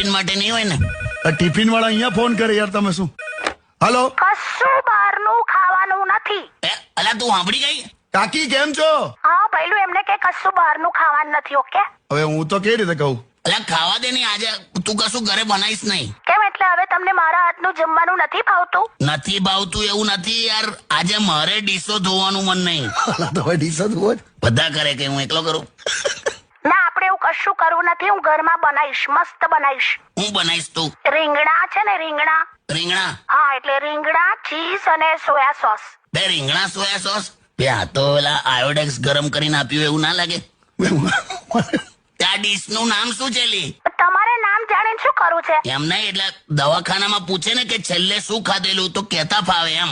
Tiffin માટે નહીં હોય ને? ટિફિન વાળા અહીંયા ફોન કરે યાર, તમે શું? હલો કશું બહારનું ખાવાનું નથી. અલા તું સાંભળી ગઈ? કાકી કેમ છો? હા પહેલું એમને કે કશું બહારનું ખાવાનું નથી. ઓકે હવે હું તો કેવી રીતે કહું? અલા ખાવા દે ને, આજે તું કશું ઘરે બનાવીશ નહીં. કેમ એટલે હવે તમને મારા હાથનું જમવાનું નથી ભાવતું? નથી ભાવતું એવું નથી યાર, આજે મારે ડીશો ધોવાનું મન નહીં. તમે ડીશ જ હોય. બધા કરે કે હું એકલો કરું? ના આપણે એવું કશું કરવું નથી. હું ઘરમાં બનાવીશ, મસ્ત બનાવીશ. હું બનાવીશ તું? રીંગણા છે ને રીંગણા, રીંગણા? હા એટલે રીંગણા, ચીઝ અને સોયા સોસ. બે રીંગણા સોયા સોસ? બે આ તો પેલા આયોડેક્સ ગરમ કરીને આપ્યું એવું ના લાગે? ત્યાં ડીશ નું નામ શું છે લી? તમારે નામ જાણીને શું કરવું છે? એમ નહીં, એટલે દવાખાનામાં પૂછે ને કે છેલ્લે શું ખાધેલું તો કેતા ફાવે એમ.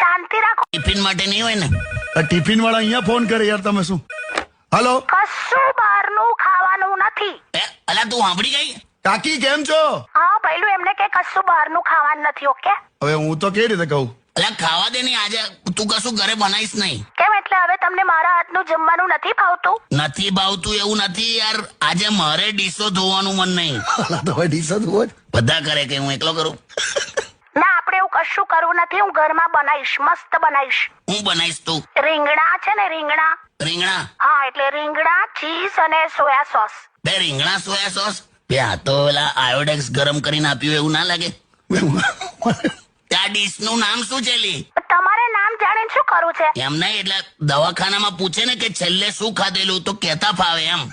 શાંતિ રાખો. ટિફિન માટે નહીં હોય ને? ટિફિન વાળા અહીંયા ફોન કરે યાર, તમે શું? હલો કશું બહારનું ખાવાનું નથી. અલા તું સાંભળી ગઈ? કાકી કેમ છો? હા પહેલું એમને કે કશું બહારનું ખાવાનું નથી. ઓકે હવે હું તો કેવી રીતે કહું? અલા ખાવા દે ને, આજે તું કશું ઘરે બનાવીશ નહીં. કેમ એટલે હવે તમને મારા હાથનું જમવાનું નથી ભાવતું? નથી ભાવતું એવું નથી યાર, આજે મારે ડીશો ધોવાનું મન નહીં. તમે ડીશ જ હોય. બધા કરે કે હું એકલો કરું? ના આપણે એવું કશું કરવું નથી. હું ઘરમાં બનાવીશ, મસ્ત બનાવીશ. હું બનાવીશ તું? રીંગણા છે ને રીંગણા, રીંગણા? હા એટલે રીંગણા, ચીઝ અને સોયા સોસ. બે રીંગણા સોયા સોસ? બે આ તો પેલા આયોડેક્સ ગરમ કરીને આપ્યું એવું ના લાગે? ત્યાં ડીશ નું નામ શું છે લી? તમારે નામ જાણીને શું કરવું છે? એમ નહીં, એટલે દવાખાનામાં પૂછે ને કે છેલ્લે શું ખાધેલું તો કેતા ફાવે એમ.